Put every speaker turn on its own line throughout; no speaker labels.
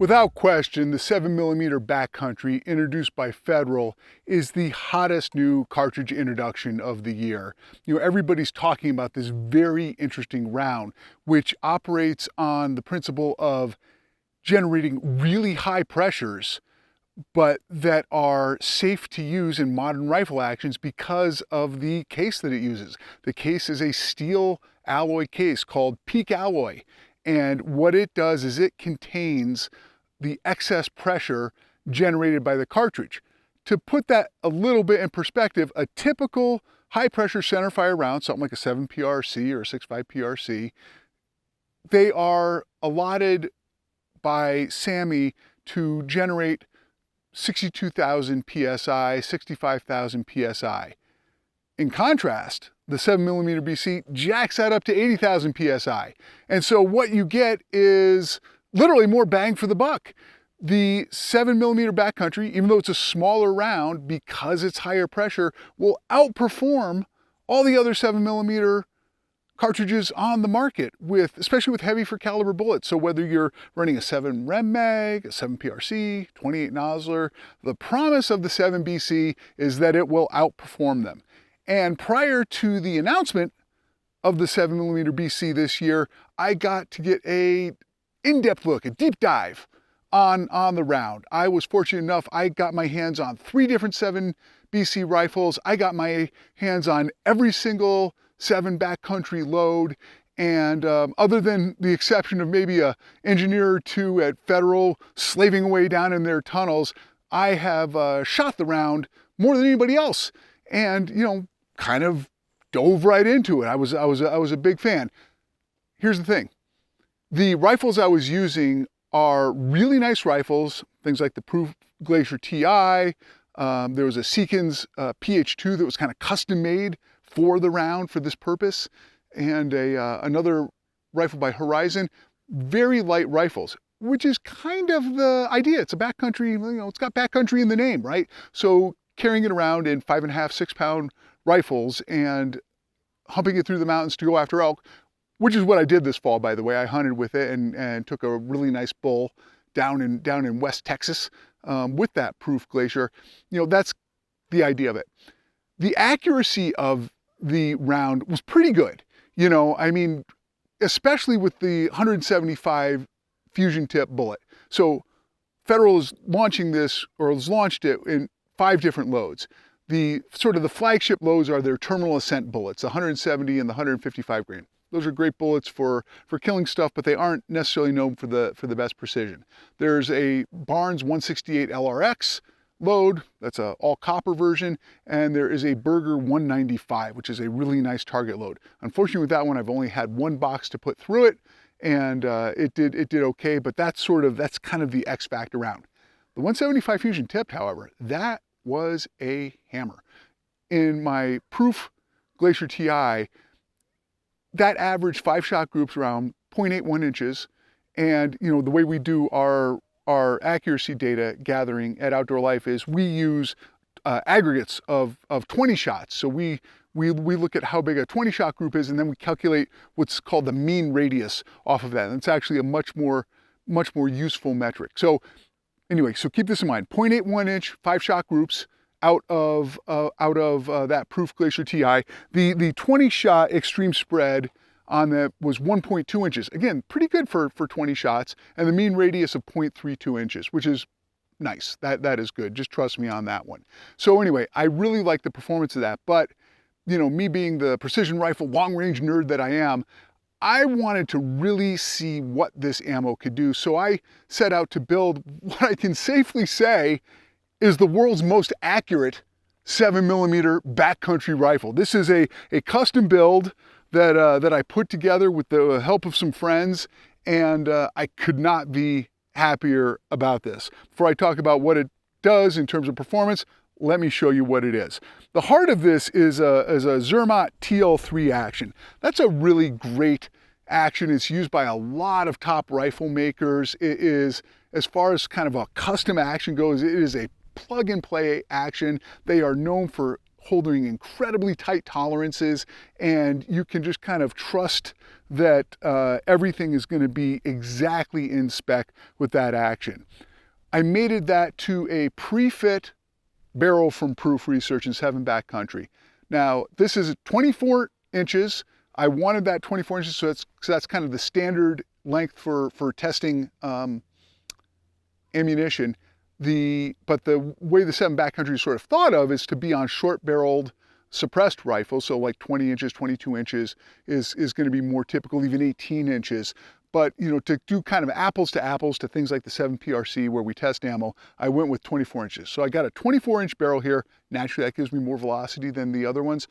Without question, the 7mm Backcountry, introduced by Federal, is the hottest new cartridge introduction of the year. Everybody's talking about this very interesting round, which operates on the principle of generating really high pressures, but that are safe to use in modern rifle actions because of the case that it uses. The case is a steel alloy case called PEAK alloy. And what it does is it contains the excess pressure generated by the cartridge. To put that a little bit in perspective, a typical high pressure centerfire round, something like a 7 PRC or a 6.5 PRC, they are allotted by SAMI to generate 62,000 PSI, 65,000 PSI. In contrast, the 7mm BC jacks that up to 80,000 PSI. And so what you get is literally more bang for the buck. The 7mm Backcountry, even though it's a smaller round, because it's higher pressure, will outperform all the other 7mm cartridges on the market, especially with heavy for caliber bullets. So whether you're running a 7 Rem Mag, a 7 PRC, 28 Nosler, the promise of the 7BC is that it will outperform them. And prior to the announcement of the 7mm BC this year, I got to get a in-depth look, a deep dive on the round. I was fortunate enough, I got my hands on 3 different 7BC rifles. I got my hands on every single 7 Backcountry load. And other than the exception of maybe an engineer or two at Federal slaving away down in their tunnels, I have shot the round more than anybody else. And, kind of dove right into it. I was a big fan. Here's the thing. The rifles I was using are really nice rifles, things like the Proof Glacier TI. There was a Seekins PH2 that was kind of custom made for the round for this purpose, and another rifle by Horizon. Very light rifles, which is kind of the idea. It's a backcountry, it's got backcountry in the name, right? So carrying it around in 5.5, 6 pound rifles and humping it through the mountains to go after elk, which is what I did this fall, by the way. I hunted with it and took a really nice bull down in West Texas with that Proof Glacier. That's the idea of it. The accuracy of the round was pretty good. Especially with the 175 fusion tip bullet. So Federal is launching this, or has launched it in 5 different loads. The flagship loads are their terminal ascent bullets, the 170 and the 155 grain. Those are great bullets for killing stuff, but they aren't necessarily known for the best precision. There's a Barnes 168 LRX load, that's an all copper version, and there is a Berger 195, which is a really nice target load. Unfortunately with that one, I've only had 1 box to put through it, and it did okay, but that's kind of the X factor round. The 175 fusion tipped, however, that was a hammer. In my Proof Glacier TI, that averaged 5-shot groups around 0.81 inches. And the way we do our accuracy data gathering at Outdoor Life is we use aggregates of 20 shots. So we look at how big a 20-shot group is, and then we calculate what's called the mean radius off of that. And it's actually a much more useful metric. So anyway, so keep this in mind: 0.81 inch 5-shot groups out of that Proof Glacier TI. The 20-shot extreme spread on that was 1.2 inches. Again, pretty good for 20 shots, and the mean radius of 0.32 inches, which is nice. That is good. Just trust me on that one. So anyway, I really like the performance of that, but me being the precision rifle long-range nerd that I am, I wanted to really see what this ammo could do. So I set out to build what I can safely say is the world's most accurate 7mm Backcountry rifle. This is a custom build that I put together with the help of some friends, and I could not be happier about this. Before I talk about what it does in terms of performance, let me show you what it is. The heart of this is a Zermatt TL3 action. That's a really great action. It's used by a lot of top rifle makers. It is, as far as kind of a custom action goes, it is a plug and play action. They are known for holding incredibly tight tolerances, and you can just kind of trust that everything is going to be exactly in spec with that action. I mated that to a pre-fit barrel from Proof Research in 7 Backcountry. Now, this is 24 inches. I wanted that 24 inches, so that's kind of the standard length for testing ammunition. But the way the 7 Backcountry is sort of thought of is to be on short-barreled suppressed rifles, so like 20 inches, 22 inches is going to be more typical, even 18 inches. But, you know, to do kind of apples to things like the 7 PRC where we test ammo, I went with 24 inches. So I got a 24-inch barrel here. Naturally, that gives me more velocity than the other ones.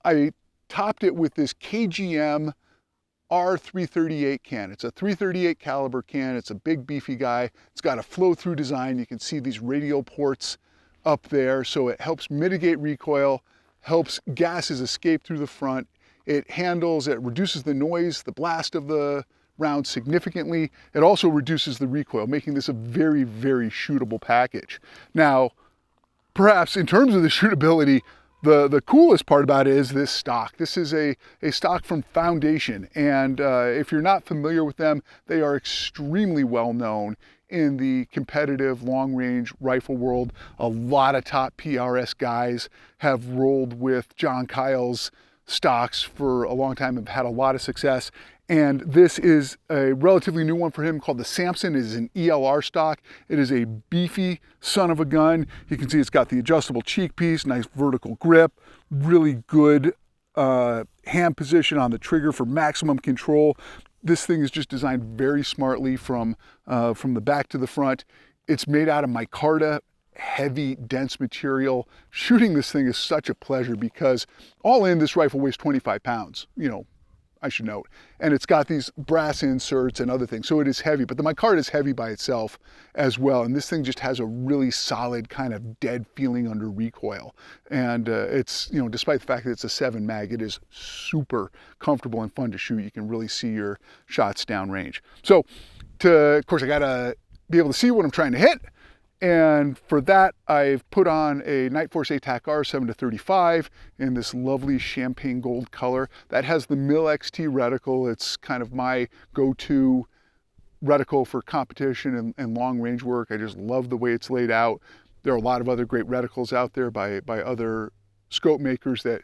I topped it with this KGM R338 can. It's a 338 caliber can. It's a big, beefy guy. It's got a flow-through design. You can see these radial ports up there, so it helps mitigate recoil, helps gases escape through the front. It reduces the noise, the blast of the round significantly. It also reduces the recoil, making this a very, very shootable package. Now, perhaps in terms of the shootability, the coolest part about it is this stock. This is a stock from Foundation, and if you're not familiar with them, they are extremely well known in the competitive long-range rifle world. A lot of top PRS guys have rolled with John Kyle's stocks for a long time, have had a lot of success. And this is a relatively new one for him called the Samson. It is an ELR stock. It is a beefy son of a gun. You can see it's got the adjustable cheek piece, nice vertical grip, really good hand position on the trigger for maximum control. This thing is just designed very smartly from the back to the front. It's made out of micarta, heavy, dense material. Shooting this thing is such a pleasure because all in, this rifle weighs 25 pounds, you know, I should note. And it's got these brass inserts and other things, so it is heavy, but the micarta is heavy by itself as well. And this thing just has a really solid kind of dead feeling under recoil. And it's, you know, despite the fact that it's a 7 mag, it is super comfortable and fun to shoot. You can really see your shots downrange. So, of course, I gotta be able to see what I'm trying to hit. And for that, I've put on a Nightforce ATAC R 7-35 in this lovely champagne gold color. That has the Mil XT reticle. It's kind of my go-to reticle for competition and long range work. I just love the way it's laid out. There are a lot of other great reticles out there by other scope makers that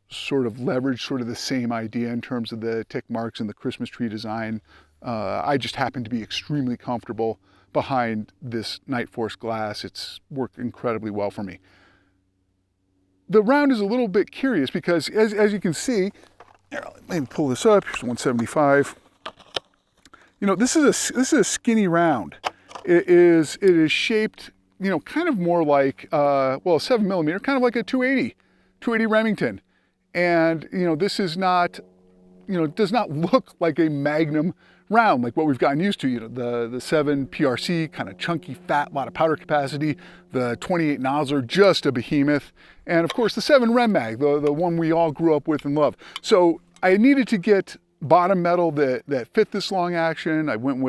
sort of leverage sort of the same idea in terms of the tick marks and the Christmas tree design. I just happen to be extremely comfortable behind this Nightforce glass. It's worked incredibly well for me. The round is a little bit curious because as you can see, here, let me pull this up. Here's 175. You know, this is a skinny round. It is shaped, you know, kind of more like well, a 7mm, kind of like a 280 Remington. And you know, this is not, you know, does not look like a Magnum round like what we've gotten used to. You know, the 7 PRC, kind of chunky, fat, lot of powder capacity. The 28 Nosler, just a behemoth. And of course the 7 Rem Mag, the one we all grew up with and love. So I needed to get bottom metal that fit this long action. I went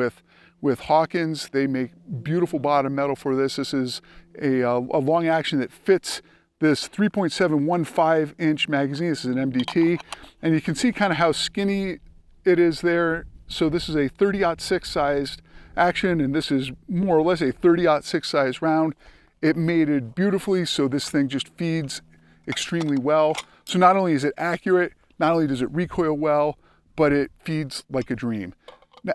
with Hawkins. They make beautiful bottom metal for this. This is a long action that fits this 3.715 inch magazine. This is an MDT, and you can see kind of how skinny it is there. So this is a 30-06 sized action, and this is more or less a 30-06 size round. It mated beautifully, so this thing just feeds extremely well. So not only is it accurate, not only does it recoil well, but it feeds like a dream. Now,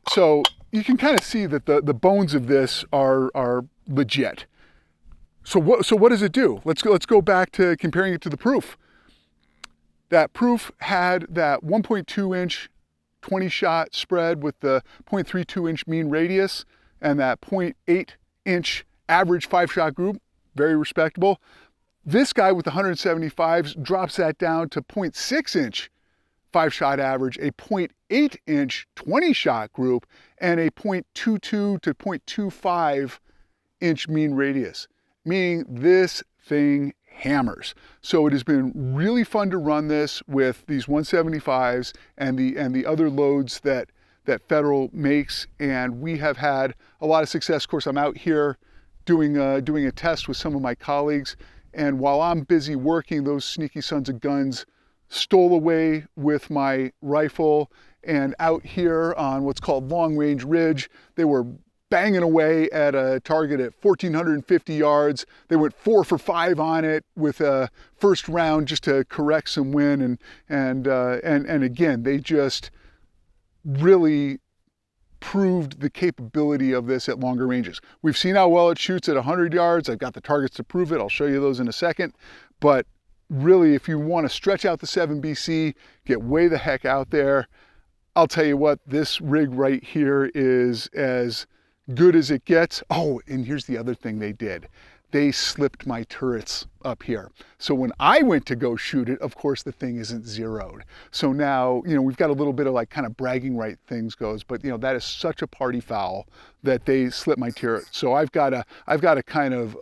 so you can kind of see that the bones of this are legit. So what does it do? Let's go back to comparing it to the Proof. That Proof had that 1.2 inch 20 shot spread with the 0.32 inch mean radius and that 0.8 inch average 5-shot group, very respectable. This guy with the 175s drops that down to 0.6 inch 5-shot average, a 0.8 inch 20-shot group, and a 0.22 to 0.25 inch mean radius, meaning this thing hammers. So it has been really fun to run this with these 175s and the other loads that Federal makes, and we have had a lot of success. Of course, I'm out here doing a test with some of my colleagues, And while I'm busy working, those sneaky sons of guns stole away with my rifle, and out here on what's called Long Range Ridge, they were banging away at a target at 1,450 yards. They went 4 for 5 on it with a first round just to correct some wind, and again, they just really proved the capability of this at longer ranges. We've seen how well it shoots at 100 yards. I've got the targets to prove it. I'll show you those in a second. But really, if you want to stretch out the 7BC, get way the heck out there, I'll tell you what, this rig right here is as good as it gets. Oh, and here's the other thing they did. They slipped my turrets up here. So when I went to go shoot it, of course the thing isn't zeroed. So now, you know, we've got a little bit of like kind of bragging right things goes, but you know, that is such a party foul that they slipped my turret. So I've got to kind of,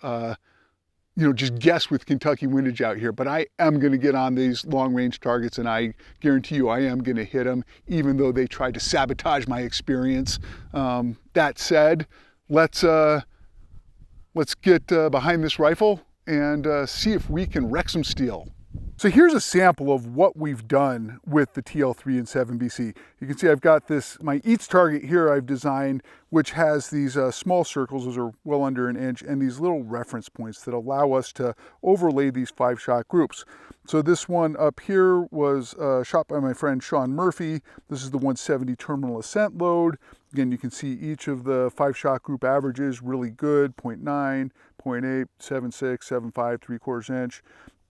you know, just guess with Kentucky windage out here, but I am going to get on these long range targets, and I guarantee you I am going to hit them, even though they tried to sabotage my experience. That said, let's get behind this rifle and see if we can wreck some steel. So here's a sample of what we've done with the TL3 and 7BC. You can see I've got this, my each target here I've designed, which has these small circles, those are well under an inch, and these little reference points that allow us to overlay these 5-shot groups. So this one up here was shot by my friend Sean Murphy. This is the 170 terminal ascent load. Again, you can see each of the 5-shot group averages really good, 0.9, 0.8, 7.6, 7.5, 3/4 inch.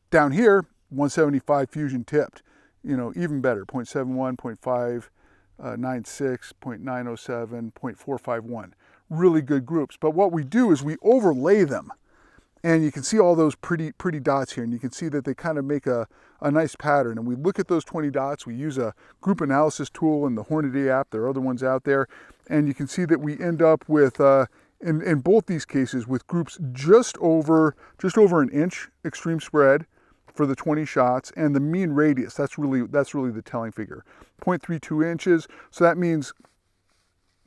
Down here, 175 fusion tipped, you know, even better, 0.71, 0.5, 96, 0.907, 0.451. Really good groups. But what we do is we overlay them. And you can see all those pretty dots here, and you can see that they kind of make a nice pattern. And we look at those 20 dots, we use a group analysis tool in the Hornady app, there are other ones out there, and you can see that we end up with, in both these cases, with groups just over an inch extreme spread for the 20 shots, and the mean radius, that's really the telling figure, 0.32 inches. So that means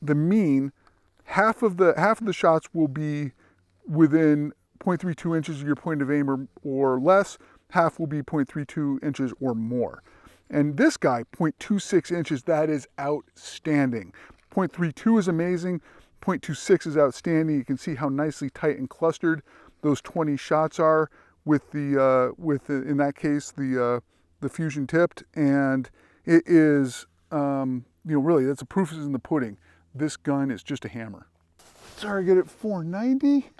the mean, half of the shots will be within 0.32 inches of your point of aim or less, half will be 0.32 inches or more. And this guy, 0.26 inches, that is outstanding. 0.32 is amazing, 0.26 is outstanding. You can see how nicely tight and clustered those 20 shots are with in that case, the fusion tipped, and it is, you know, really, that's the proof is in the pudding. This gun is just a hammer. Target at 490.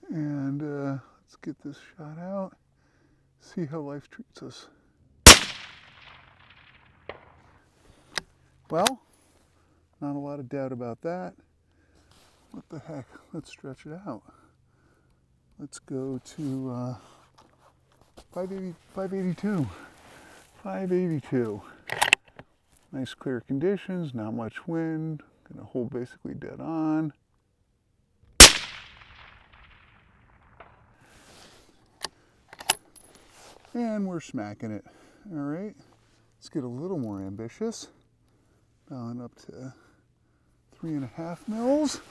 And let's get this shot out, see how life treats us. Well, not a lot of doubt about that. What the heck, let's stretch it out. Let's go to 582. 582. Nice clear conditions, not much wind, gonna hold basically dead on. And we're smacking it. All right, let's get a little more ambitious. Dialing up to 3.5 mils.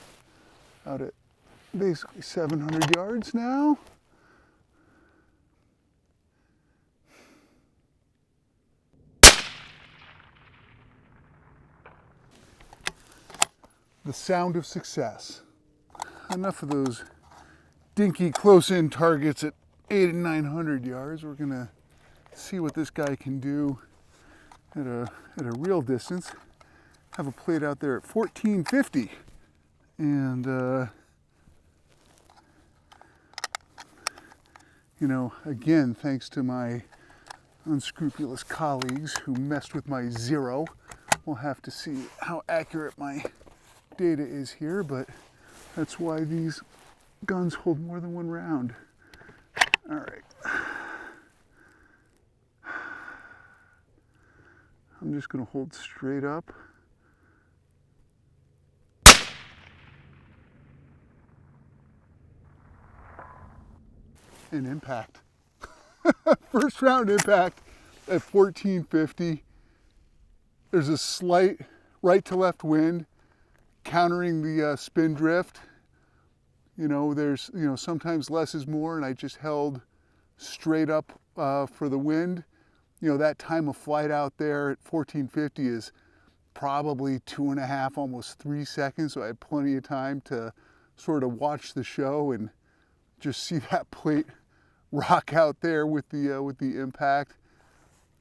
Out at basically 700 yards now. The sound of success. Enough of those dinky close-in targets at 800 and 900 yards. We're gonna see what this guy can do at a real distance. Have a plate out there at 1450, and you know, again, thanks to my unscrupulous colleagues who messed with my zero. We'll have to see how accurate my data is here, but that's why these guns hold more than one round. All right. I'm just going to hold straight up. And impact. First round impact at 1450. There's a slight right to left wind countering the spin drift. You know, there's, you know, sometimes less is more, and I just held straight up for the wind. You know, that time of flight out there at 1450 is probably 2.5, almost 3 seconds. So I had plenty of time to sort of watch the show and just see that plate rock out there with the impact.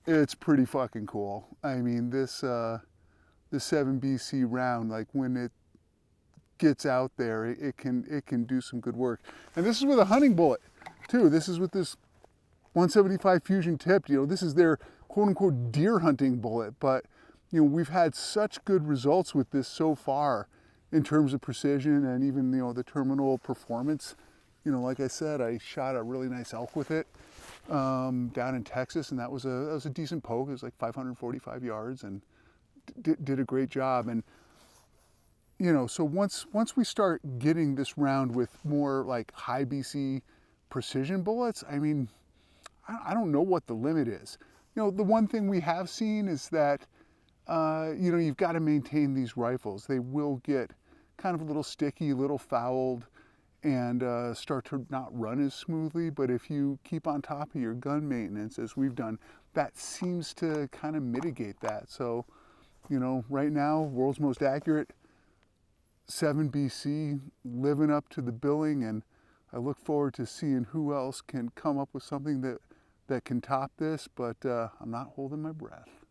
It's pretty fucking cool. I mean, this 7BC round, like when it gets out there, it can do some good work. And this is with a hunting bullet too. This is with this 175 Fusion tipped. You know, this is their quote unquote deer hunting bullet, but you know, we've had such good results with this so far in terms of precision and even, you know, the terminal performance. You know, like I said, I shot a really nice elk with it down in Texas, and that was a decent poke. It was like 545 yards, and did a great job. And you know, so once we start getting this round with more like high BC precision bullets, I mean, I don't know what the limit is. You know, the one thing we have seen is that, you know, you've got to maintain these rifles. They will get kind of a little sticky, a little fouled, and start to not run as smoothly. But if you keep on top of your gun maintenance, as we've done, that seems to kind of mitigate that. So, you know, right now, world's most accurate 7BC living up to the billing, and I look forward to seeing who else can come up with something that can top this, but I'm not holding my breath.